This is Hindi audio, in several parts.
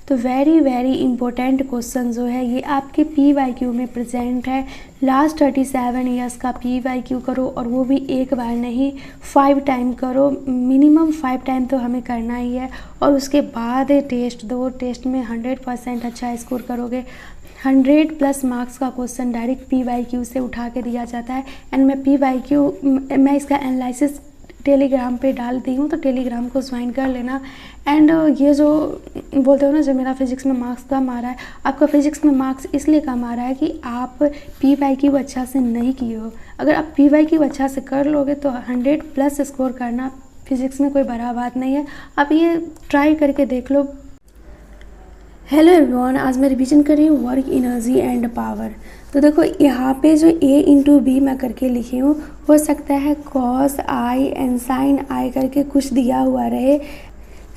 तो वेरी वेरी इंपॉर्टेंट क्वेश्चन जो है ये आपके PYQ में प्रेजेंट है। लास्ट 37 ईयर्स का PYQ करो, और वो भी एक बार नहीं 5 टाइम करो, मिनिमम 5 टाइम तो हमें करना ही है। और उसके बाद टेस्ट दो, टेस्ट में 100% अच्छा स्कोर करोगे। 100+ मार्क्स का क्वेश्चन डायरेक्ट PYQ से उठा के दिया जाता है। एंड मैं इसका एनालिसिस टेलीग्राम पे डाल दी हूँ, तो टेलीग्राम को ज्वाइन कर लेना। एंड ये जो बोलते हो ना, जो मेरा फिजिक्स में मार्क्स कम आ रहा है, आपका फिजिक्स में मार्क्स इसलिए कम आ रहा है कि आप PYQ अच्छा से नहीं किए हो। अगर आप PYQ अच्छा से कर लोगे तो 100+ स्कोर करना फिजिक्स में कोई बड़ा बात नहीं है। आप ये ट्राई करके देख लो। हेलो एवरीवन, आज मैं रिवीजन कर रही हूँ वर्क, एनर्जी एंड पावर। तो देखो यहाँ पे जो A × B मैं करके लिखी हूँ, हो सकता है cos I and sin I करके कुछ दिया हुआ रहे,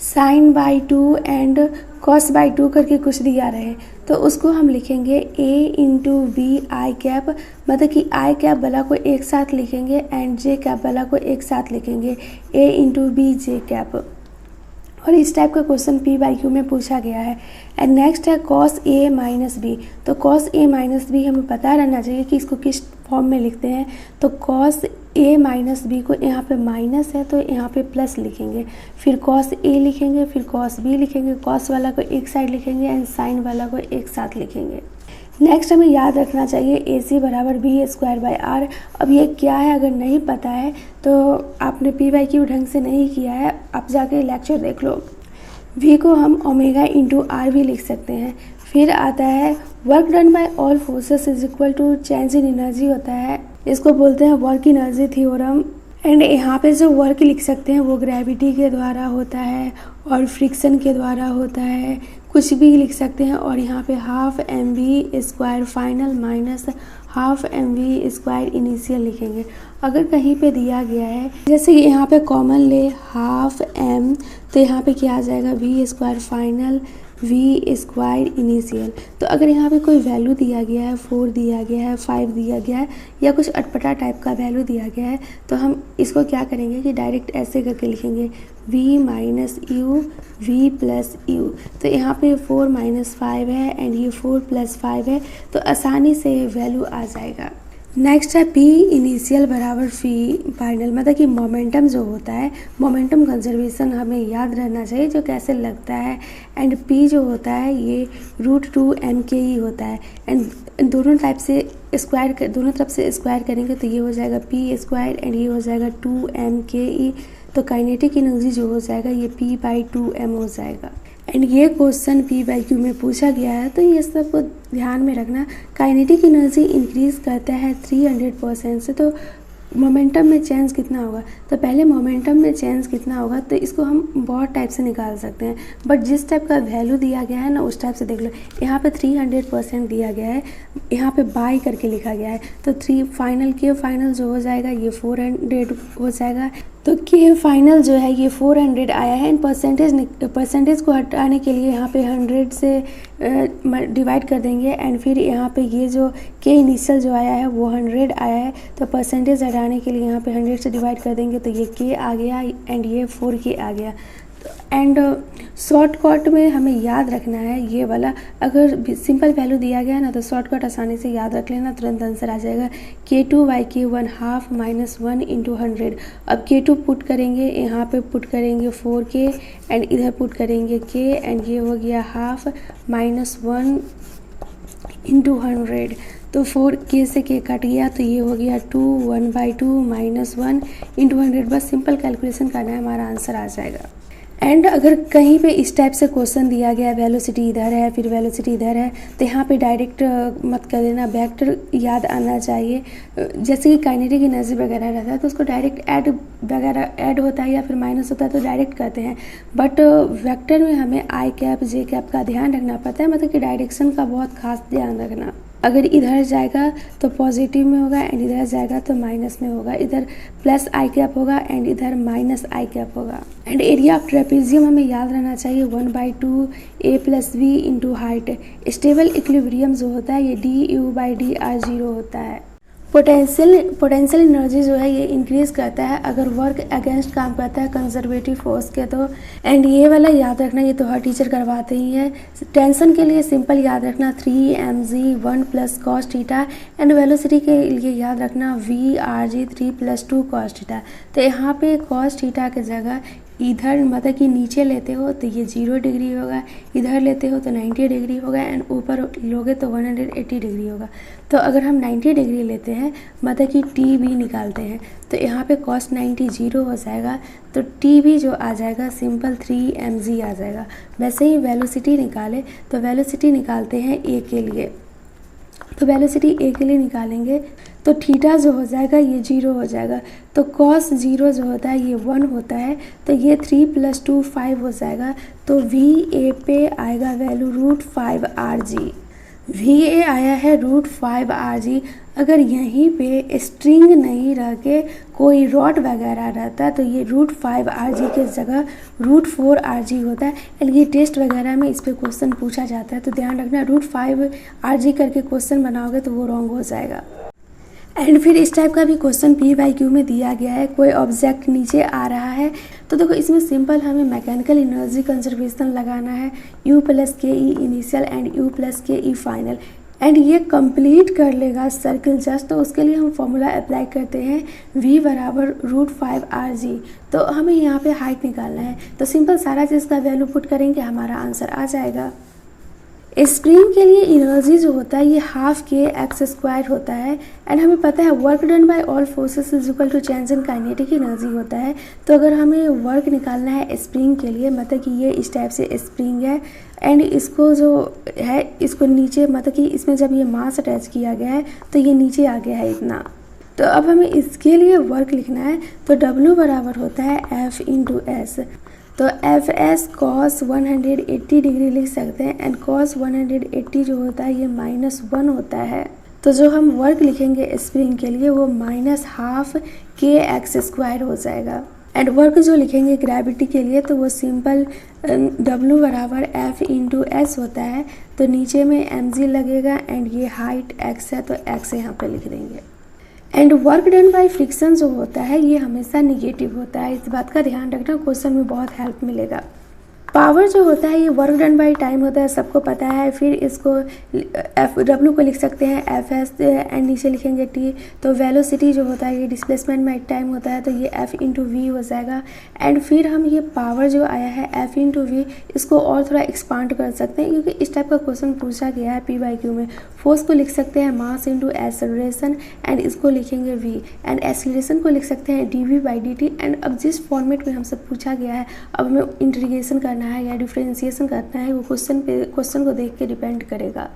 sin/2 एंड cos/2 करके कुछ दिया रहे, तो उसको हम लिखेंगे A × B I कैप, मतलब कि I कैप वाला को एक साथ लिखेंगे एंड J कैप वाला को एक साथ लिखेंगे, A × B J कैप। और इस टाइप का क्वेश्चन PYQ में पूछा गया है। एंड नेक्स्ट है cos A - B। तो cos A - B हमें पता रहना चाहिए कि इसको किस फॉर्म में लिखते हैं। तो cos A - B को यहाँ पे माइनस है तो यहाँ पे प्लस लिखेंगे, फिर cos A लिखेंगे, फिर cos B लिखेंगे, cos वाला को एक साइड लिखेंगे एंड sin वाला को एक साथ लिखेंगे। नेक्स्ट हमें याद रखना चाहिए AC = B² R। अब ये क्या है, अगर नहीं पता है तो आपने PYQ ढंग से नहीं किया है, आप जाके लेक्चर देख लो। V को हम ओमेगा × R भी लिख सकते हैं। फिर आता है work done by all forces = change in energy होता है, इसको बोलते हैं वर्क एनर्जी थ्योरम। एंड यहाँ पे जो वर्क लिख सकते हैं वो ग्रेविटी के द्वारा होता है और फ्रिक्शन के द्वारा होता है, कुछ भी लिख सकते हैं। और यहाँ पे ½ mv² final minus ½ mv² initial लिखेंगे। अगर कहीं पे दिया गया है, जैसे कि यहाँ पे कॉमन ले ½ m, तो यहाँ पे क्या आ जाएगा v² फाइनल v² इनिशियल। तो अगर यहाँ पे कोई वैल्यू दिया गया है, 4 दिया गया है, 5 दिया गया है, या कुछ अटपटा टाइप का वैल्यू दिया गया है, तो हम इसको क्या करेंगे कि डायरेक्ट ऐसे करके लिखेंगे v - u v + u। तो यहाँ पे 4 - 5 है एंड ये 4 + 5 है, तो आसानी से वैल्यू आ जाएगा। नेक्स्ट है P इनिशियल = P फाइनल, मतलब कि मोमेंटम जो होता है, मोमेंटम कंजर्वेशन हमें याद रहना चाहिए जो कैसे लगता है। एंड P जो होता है ये √2 mke होता है। एंड दोनों तरफ से स्क्वायर करेंगे तो ये हो जाएगा P² एंड ये हो जाएगा 2 mke। तो काइनेटिक एनर्जी जो हो जाएगा ये P/2m हो जाएगा। एंड ये क्वेश्चन PYQ में पूछा गया है, तो ये सब को ध्यान में रखना। काइनेटिक एनर्जी इंक्रीज करता है 300% से, तो मोमेंटम में चेंज कितना होगा, तो पहले मोमेंटम में चेंज कितना होगा तो इसको हम बहुत टाइप से निकाल सकते हैं, बट जिस टाइप का वैल्यू दिया गया है ना उस टाइप से देख लो। यहाँ पे 300% दिया गया है, यहाँ पे बाई करके लिखा गया है, तो K फाइनल जो हो जाएगा ये 400 हो जाएगा। तो K फाइनल जो है ये 400 आया है। एंड परसेंटेज को हटाने के लिए यहाँ पे 100 से डिवाइड कर देंगे एंड फिर यहाँ पे ये जो K इनिशियल जो आया है वो 100 आया है, तो परसेंटेज हटाने के लिए यहाँ पे 100 से डिवाइड कर देंगे तो ये K आ गया एंड ये 4K आ गया। एंड शॉर्टकट में हमें याद रखना है ये वाला, अगर सिंपल वैल्यू दिया गया है ना तो शॉर्टकट आसानी से याद रख लेना, तुरंत आंसर आ जाएगा। K2/K1 ½ - 1 × 100। अब K2 पुट करेंगे, यहाँ पे पुट करेंगे 4K एंड इधर पुट करेंगे K एंड ये हो गया ½ - 1 × 100। तो 4K से K कट गया तो ये हो गया 2 1/2 - 1 × 100। बस सिंपल कैलकुलेशन करना है, हमारा आंसर आ जाएगा। एंड अगर कहीं पे इस टाइप से क्वेश्चन दिया गया, वेलोसिटी इधर है फिर वेलोसिटी इधर है, तो यहाँ पे डायरेक्ट मत कर देना, वेक्टर याद आना चाहिए। जैसे कि काइनेटिक एनर्जी वगैरह रहता है तो उसको डायरेक्ट ऐड होता है या फिर माइनस होता है तो डायरेक्ट करते हैं, बट वेक्टर में हमें I कैप J कैप का ध्यान रखना पड़ता है, मतलब कि डायरेक्शन का बहुत खास ध्यान रखना। अगर इधर जाएगा तो पॉजिटिव में होगा एंड इधर जाएगा तो माइनस में होगा, इधर +I कैप होगा एंड इधर -I कैप होगा। एंड एरिया ऑफ ट्रेपेजियम हमें याद रहना चाहिए 1/2 A + V × height. Stable equilibrium जो होता है ये du/dr 0 होता है। पोटेंशियल एनर्जी जो है ये इंक्रीज करता है अगर वर्क अगेंस्ट काम करता है कंजर्वेटिव फोर्स के तो। एंड ये वाला याद रखना, ये तो हर टीचर करवाते ही हैं। टेंशन के लिए सिंपल याद रखना 3mg 1 + cos theta. And velocity के लिए याद रखना VRG 3 + 2 cos थीटा। तो यहाँ पे cos थीटा की जगह इधर मतलब कि नीचे लेते हो तो ये 0 डिग्री होगा, इधर लेते हो तो 90 डिग्री होगा, एंड ऊपर लोगे तो 180 डिग्री होगा। तो अगर हम 90 डिग्री लेते हैं मतलब कि टी भी निकालते हैं तो यहाँ पे cos 90 0 हो जाएगा, तो टी भी जो आ जाएगा सिंपल 3mg आ जाएगा। वैसे ही वेलोसिटी निकाले तो वेलोसिटी निकालते हैं ए के लिए, तो वेलोसिटी ए के लिए निकालेंगे तो थीटा जो हो जाएगा ये 0 हो जाएगा, तो cos 0 जो होता है ये 1 होता है, तो ये 3 + 2 5 हो जाएगा। तो VA पे आएगा वैल्यू √5RG। VA आया है √5RG। अगर यहीं पे स्ट्रिंग नहीं रह के कोई रॉड वगैरह रहता तो ये √5RG के जगह √4RG होता है। एंड ये टेस्ट वगैरह में इस पर क्वेश्चन पूछा जाता है, तो ध्यान रखना √5RG करके क्वेश्चन बनाओगे तो वो रॉन्ग हो जाएगा। एंड फिर इस टाइप का भी क्वेश्चन PYQ में दिया गया है, कोई ऑब्जेक्ट नीचे आ रहा है तो देखो इसमें सिंपल हमें मैकेनिकल एनर्जी कंजर्वेशन लगाना है U + KE initial and U + KE final. And ये कंप्लीट कर लेगा सर्किल जस्ट, तो उसके लिए हम फॉर्मूला अप्लाई करते हैं V = √5RG। तो हमें यहाँ पे हाइट निकालना है, तो सिंपल सारा चीज़ का वैल्यू पुट करेंगे हमारा आंसर आ जाएगा। स्प्रिंग के लिए एनर्जी जो होता है ये ½ होता है। एंड हमें पता है work done by all forces is equal to change in kinetic energy होता है। तो अगर हमें वर्क निकालना है स्प्रिंग के लिए, मतलब कि ये इस टाइप से स्प्रिंग है एंड इसको जो है इसको नीचे मतलब कि इसमें जब ये मास अटैच किया गया है तो ये नीचे आ गया है इतना। तो अब हमें इसके लिए वर्क लिखना है, तो W बराबर होता है F × S। तो FS cos 180 डिग्री लिख सकते हैं, एंड cos 180 जो होता है ये -1 होता है। तो जो हम वर्क लिखेंगे स्प्रिंग के लिए वो -½ kx² हो जाएगा। एंड वर्क जो लिखेंगे ग्रेविटी के लिए तो वो सिंपल W बराबर F × S होता है। तो नीचे में mg लगेगा एंड ये हाइट x है तो x यहाँ पे लिख देंगे। And work done by friction जो होता है ये हमेशा निगेटिव होता है, इस बात का ध्यान रखना, क्वेश्चन में बहुत हेल्प मिलेगा। पावर जो होता है ये वर्क डन बाय टाइम होता है, सबको पता है। फिर इसको W को लिख सकते हैं FS एंड नीचे लिखेंगे T। तो वेलोसिटी जो होता है ये डिस्प्लेसमेंट बाय टाइम होता है, तो ये F × V हो जाएगा। एंड फिर हम ये पावर जो आया है F × V इसको और थोड़ा एक्सपांड कर सकते हैं, क्योंकि इस टाइप का क्वेश्चन पूछा गया है PYQ में। फोर्स को लिख सकते हैं मास × एक्सेलरेशन एंड इसको लिखेंगे V। एंड एक्सेलरेशन को लिख सकते हैं dV/dt। एंड अब जिस फॉर्मेट में हमसे पूछा गया है अब हमें इंटीग्रेशन करना है या डिफरेंशिएशन करना है, वो क्वेश्चन को देख के डिपेंड करेगा।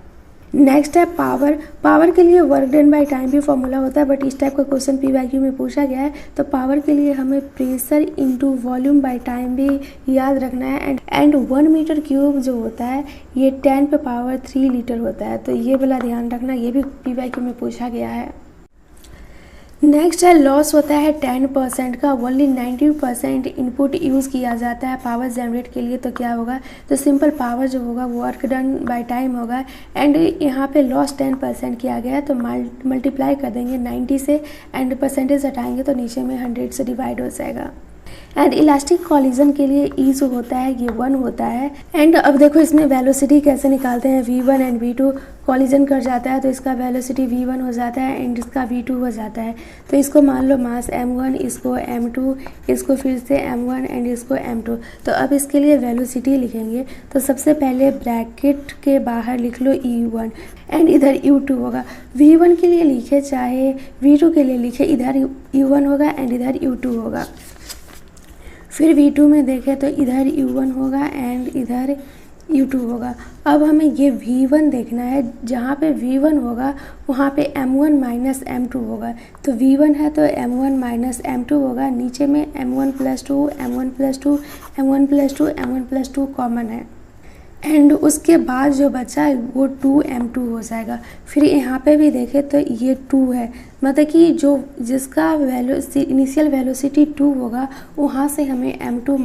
नेक्स्ट है पावर। पावर के लिए वर्क डन बाय टाइम भी फॉर्मूला होता है, बट इस टाइप का क्वेश्चन PYQ में पूछा गया है। तो पावर के लिए हमें प्रेशर × वॉल्यूम बाय टाइम भी याद रखना है। एंड 1 मीटर क्यूब जो होता है ये 10⁻³ लीटर होता है, तो ये वाला ध्यान रखना, ये भी PYQ में पूछा गया है। नेक्स्ट है लॉस होता है 10% का, ओनली 90% इनपुट यूज़ किया जाता है पावर जनरेट के लिए। तो क्या होगा, तो सिंपल पावर जो होगा वो वर्क डन बाय टाइम होगा। एंड यहाँ पे लॉस 10% किया गया है तो मल्टीप्लाई कर देंगे 90 से एंड परसेंटेज हटाएंगे तो नीचे में 100 से डिवाइड हो जाएगा। एंड इलास्टिक कॉलिजन के लिए ई जो होता है ये 1 होता है। एंड अब देखो इसमें वेलोसिटी कैसे निकालते हैं, V1 एंड V2 कॉलिजन कर जाता है तो इसका वेलोसिटी V1 हो जाता है एंड इसका V2 हो जाता है। तो इसको मान लो मास M1, इसको M2, इसको फिर से M1 एंड इसको M2। तो अब इसके लिए वेलोसिटी लिखेंगे तो सबसे पहले ब्रैकेट के बाहर लिख लो E1 एंड इधर U2 होगा। V1 के लिए लिखे चाहे V2 के लिए लिखे, इधर U1 होगा एंड इधर U2 होगा। फिर V2 में देखें तो इधर U1 होगा एंड इधर U2 होगा। अब हमें ये V1 देखना है, जहाँ पे V1 होगा वहाँ पे M1 - M2 होगा। तो V1 है तो M1 - M2 होगा, नीचे में M1 + 2 M1 + 2 M1 + 2 M1 + 2 common है। एंड उसके बाद जो बचा है वो 2M2 हो जाएगा। फिर यहाँ पे भी देखें तो ये 2 है, मतलब कि जो जिसका इनिशियल वेलोसिटी 2 होगा वहाँ से हमें M2 -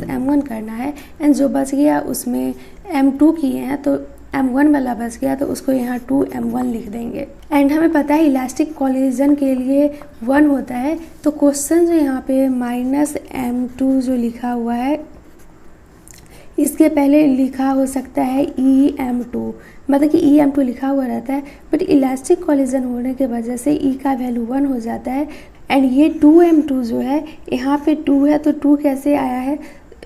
M1 करना है। एंड जो बच गया उसमें M2 किए हैं तो m1 वाला बच गया तो उसको यहाँ 2m1 लिख देंगे। एंड हमें पता है इलास्टिक कोलिजन के लिए 1 होता है, तो क्वेश्चन जो यहाँ पे -m2 जो लिखा हुआ है इसके पहले लिखा हो सकता है em2, मतलब कि em2 लिखा हुआ रहता है, बट इलास्टिक कोलिजन होने की वजह से e का वैल्यू 1 हो जाता है। एंड ये 2m2 जो है यहाँ पे 2 है, तो 2 कैसे आया है,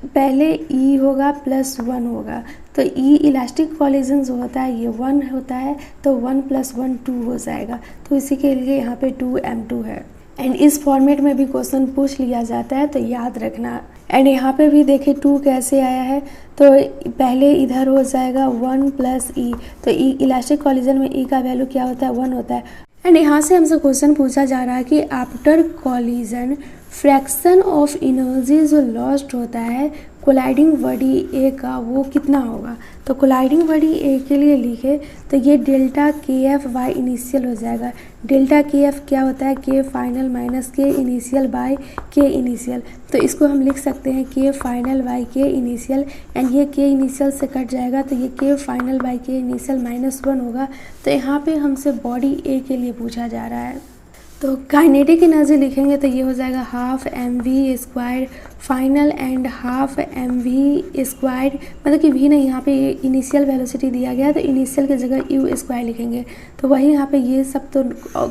पहले e होगा प्लस 1 होगा, तो e इलास्टिक कोलिजन जो होता है ये 1 होता है, तो 1 + 1 2 हो जाएगा, तो इसी के लिए यहाँ पे 2m2 है। एंड इस फॉर्मेट में भी क्वेश्चन पूछ लिया जाता है, तो याद रखना। एंड यहाँ पे भी देखिए 2 कैसे आया है, तो पहले इधर हो जाएगा 1 + e, तो e इलास्टिक कोलिजन में e का वैल्यू क्या होता है, 1 होता है। एंड यहाँ से हमसे क्वेश्चन पूछा जा रहा है कि after collision fraction of energy जो लॉस्ट होता है कोलाइडिंग बॉडी ए का वो कितना होगा। तो कोलाइडिंग बॉडी ए के लिए लिखे तो ये डेल्टा KF बाई इनिशियल हो जाएगा। डेल्टा KF क्या होता है, K final minus K initial by K initial, तो इसको हम लिख सकते हैं K final by K initial. And ये K इनिशियल से कट जाएगा तो ये K final by K initial -1 होगा। तो यहाँ पे हमसे बॉडी ए के लिए पूछा जा रहा है, तो काइनेटिक एनर्जी लिखेंगे तो ये हो जाएगा ½ mv² फाइनल एंड ½ mv², मतलब कि v नहीं, यहाँ पे इनिशियल वेलोसिटी दिया गया है तो इनिशियल की जगह u² लिखेंगे, तो वही यहाँ पे ये सब तो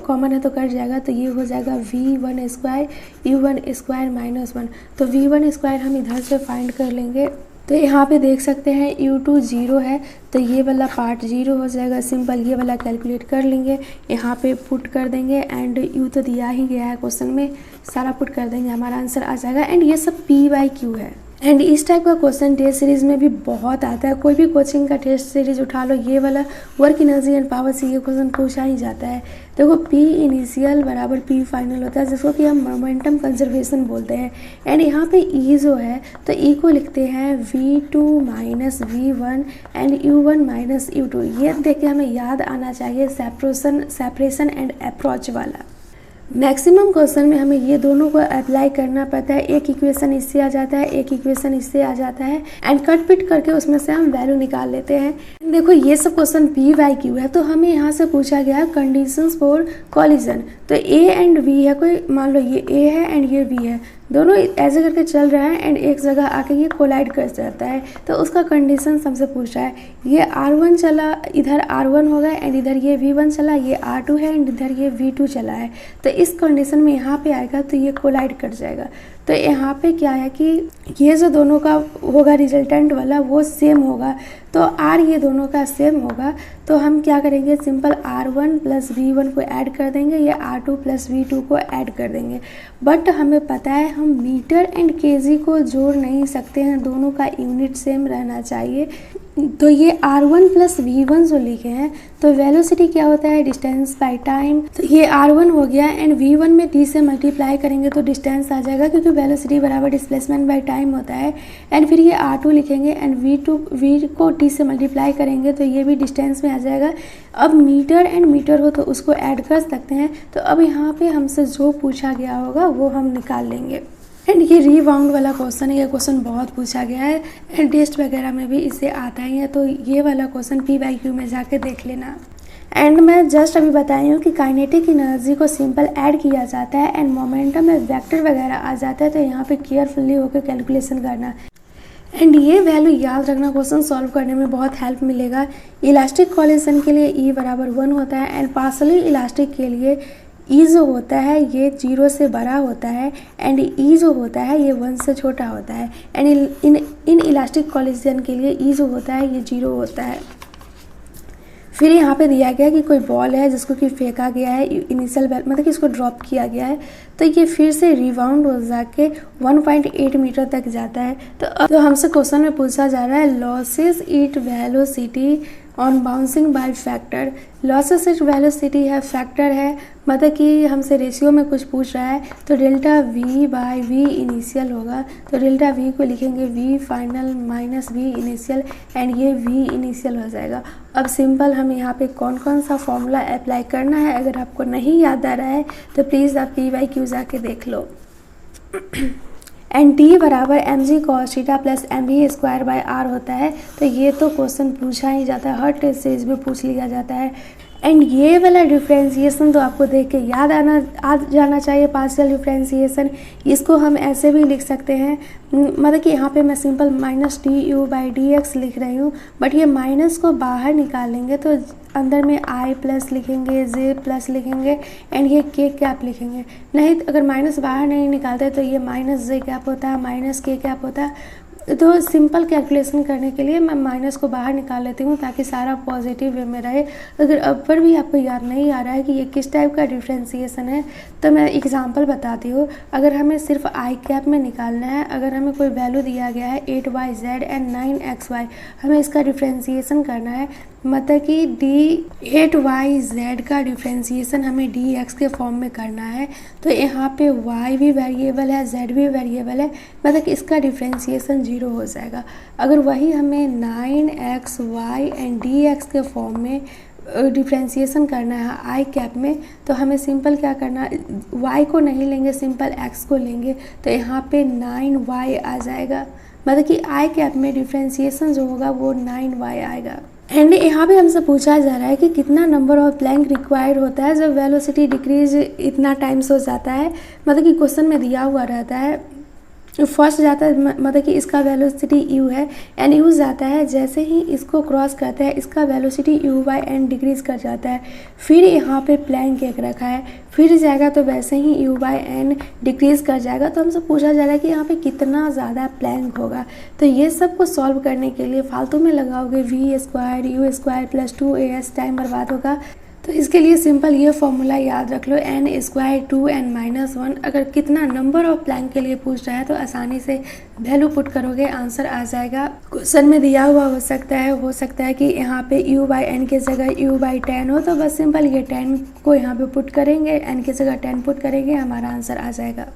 कॉमन है तो कट जाएगा, तो ये हो जाएगा v1² u1² -1, तो v1² हम इधर से फाइंड कर लेंगे। तो यहाँ पे देख सकते हैं u2 0 है, तो ये वाला पार्ट 0 हो जाएगा, सिंपल ये वाला कैलकुलेट कर लेंगे, यहाँ पे पुट कर देंगे। एंड u तो दिया ही गया है क्वेश्चन में, सारा पुट कर देंगे, हमारा आंसर आ जाएगा। एंड ये सब p/q है। एंड इस टाइप का क्वेश्चन टेस्ट सीरीज में भी बहुत आता है, कोई भी कोचिंग का टेस्ट सीरीज उठा लो, ये वाला वर्क एनर्जी एंड पावर से ये क्वेश्चन पूछा ही जाता है। देखो P इनिशियल बराबर P फाइनल होता है, जिसको कि हम मोमेंटम कंजर्वेशन बोलते हैं। एंड यहाँ पे E जो है तो E को लिखते हैं v2 - v1 and u1 - u2। ये देख के हमें याद आना चाहिए सेपरेशन एंड अप्रोच वाला। मैक्सिमम क्वेश्चन में हमें ये दोनों को अप्लाई करना पड़ता है, एक इक्वेशन इससे आ जाता है, एक इक्वेशन इससे आ जाता है, एंड कट पिट करके उसमें से हम वैल्यू निकाल लेते हैं। देखो ये सब क्वेश्चन p/q है, तो हमें यहाँ से पूछा गया है कंडीशंस फॉर कोलिजन, तो a एंड v है, कोई मान लो ये a है एंड ये v है, दोनों ऐसे करके चल रहा है एंड एक जगह आके ये कोलाइड कर जाता है, तो उसका कंडीशन हमसे पूछा है। ये r1 चला, इधर r1 होगा एंड इधर ये v1 चला, ये r2 है एंड इधर ये v2 चला है, तो इस कंडीशन में यहाँ पे आएगा तो ये कोलाइड कर जाएगा। तो यहाँ पे क्या है कि ये जो दोनों का होगा रिजल्टेंट वाला वो सेम होगा, तो r ये दोनों का सेम होगा, तो हम क्या करेंगे, सिंपल r1 + v1 को ऐड कर देंगे, या r2 + v2 को ऐड कर देंगे। बट हमें पता है हम मीटर एंड केजी को जोड़ नहीं सकते हैं, दोनों का यूनिट सेम रहना चाहिए। तो ये r1 + v1 जो लिखे हैं, तो वेलोसिटी क्या होता है, डिस्टेंस बाय टाइम, तो ये r1 हो गया एंड v1 में t से मल्टीप्लाई करेंगे तो डिस्टेंस आ जाएगा, क्योंकि वेलोसिटी बराबर डिस्प्लेसमेंट बाय टाइम होता है। एंड फिर ये r2 लिखेंगे एंड v को t से मल्टीप्लाई करेंगे तो ये भी डिस्टेंस में आ जाएगा। अब मीटर एंड मीटर हो तो उसको ऐड कर सकते हैं, तो अब यहाँ पे हमसे जो पूछा गया होगा वो हम निकाल लेंगे। एंड ये रीबाउंड वाला क्वेश्चन है, ये क्वेश्चन बहुत पूछा गया है एंड टेस्ट वगैरह में भी इससे आता ही है, तो ये वाला क्वेश्चन p/q में जाके देख लेना। एंड मैं जस्ट अभी बताई हूँ कि काइनेटिक एनर्जी को सिंपल ऐड किया जाता है एंड मोमेंटम में वेक्टर वगैरह आ जाता है, तो यहाँ पे केयरफुली होकर कैलकुलेशन करना। एंड ये वैल्यू याद रखना, क्वेश्चन सॉल्व करने में बहुत हेल्प मिलेगा। इलास्टिक कोलिजन के लिए E बराबर 1 होता है एंड पार्शली इलास्टिक के लिए E जो होता है ये 0 से बड़ा होता है एंड E जो होता है ये 1 से छोटा होता है। एंड इन इलास्टिक कोलिजन के लिए E जो होता है ये 0 होता है। फिर यहाँ पे दिया गया कि कोई बॉल है जिसको कि फेंका गया है, इनिशियल मतलब कि इसको ड्रॉप किया गया है, तो ये फिर से रिबाउंड हो जाके 1.8 मीटर तक जाता है। तो हमसे क्वेश्चन में पूछा जा रहा है losses it velocity on bouncing by factor. Losses it velocity है, फैक्टर है, मतलब कि हमसे रेशियो में कुछ पूछ रहा है, तो डेल्टा v/v इनिशियल होगा, तो डेल्टा v को लिखेंगे v final minus v initial and ये v इनिशियल हो जाएगा। अब सिंपल हमें यहाँ पे कौन कौन सा फॉर्मूला अप्लाई करना है, अगर आपको नहीं याद आ रहा है तो प्लीज़ आप p/q जाके देख लो। एंड टी बराबर M G cos theta plus M V square by R होता है। तो ये तो क्वेश्चन पूछा ही जाता है, हर टेस्ट सीरीज में पूछ लिया जाता है। एंड ये वाला डिफ्रेंशिएशन तो आपको देख के याद आ जाना चाहिए, पार्शियल डिफ्रेंशिएशन। इसको हम ऐसे भी लिख सकते हैं, मतलब कि यहाँ पे मैं simple minus D you by D x लिख रही हूँ, बट ये माइनस को बाहर निकालेंगे तो अंदर में आई प्लस लिखेंगे, जे प्लस लिखेंगे एंड ये के कैप लिखेंगे। नहीं अगर माइनस बाहर नहीं निकालते तो ये माइनस जे कैप होता है, माइनस के कैप होता है। तो सिंपल कैलकुलेशन करने के लिए मैं माइनस को बाहर निकाल लेती हूँ ताकि सारा पॉजिटिव वे में रहे। अगर अब पर भी आपको याद नहीं आ रहा है कि ये किस टाइप का डिफ्रेंशिएशन है तो मैं एग्जांपल बताती हूँ। अगर हमें सिर्फ आई कैप में निकालना है, अगर हमें कोई वैल्यू दिया गया है 8y z एंड 9xy, हमें इसका डिफ्रेंशिएशन करना है, मतलब कि डी 8y z का डिफ्रेंशिएशन हमें dx के फॉर्म में करना है। तो यहाँ पे y भी वेरिएबल है, z भी वेरिएबल है, मतलब कि इसका डिफ्रेंशिएशन 0 हो जाएगा। अगर वही हमें 9xy एंड dx के फॉर्म में डिफ्रेंशिएशन करना है आई कैप में, तो हमें सिंपल क्या करना है, y को नहीं लेंगे, सिंपल x को लेंगे, तो यहाँ पे 9y आ जाएगा। मतलब कि आई कैप में डिफ्रेंशिएशन जो होगा वो 9y आएगा। एंड यहाँ पे हमसे पूछा जा रहा है कि कितना नंबर ऑफ प्लैंक रिक्वायर्ड होता है जब वेलोसिटी डिक्रीज इतना टाइम्स हो जाता है। मतलब कि क्वेश्चन में दिया हुआ रहता है, फर्स्ट जाता है, मतलब कि इसका वेलोसिटी u है एंड u जाता है, जैसे ही इसको क्रॉस करता है इसका velocity u by N decrease कर जाता है। फिर यहाँ पे प्लैंक एक रखा है, फिर जाएगा तो वैसे ही u बाई एन डिक्रीज कर जाएगा। तो हमसे पूछा जा रहा है कि यहाँ पे कितना ज़्यादा प्लैंक होगा। तो ये सब को सॉल्व करने के लिए फालतू में लगाओगे v square u square plus 2as, time बर्बाद होगा। तो इसके लिए सिंपल ये फॉर्मूला याद रख लो, n स्क्वायर 2n-1। अगर कितना नंबर ऑफ प्लैंक के लिए पूछ रहा है तो आसानी से वैल्यू पुट करोगे, आंसर आ जाएगा। क्वेश्चन में दिया हुआ हो सकता है कि यहाँ पे u बाई एन की जगह u बाई 10 हो, तो बस सिंपल ये 10 को यहाँ पे पुट करेंगे, n की जगह 10 पुट करेंगे, हमारा आंसर आ जाएगा।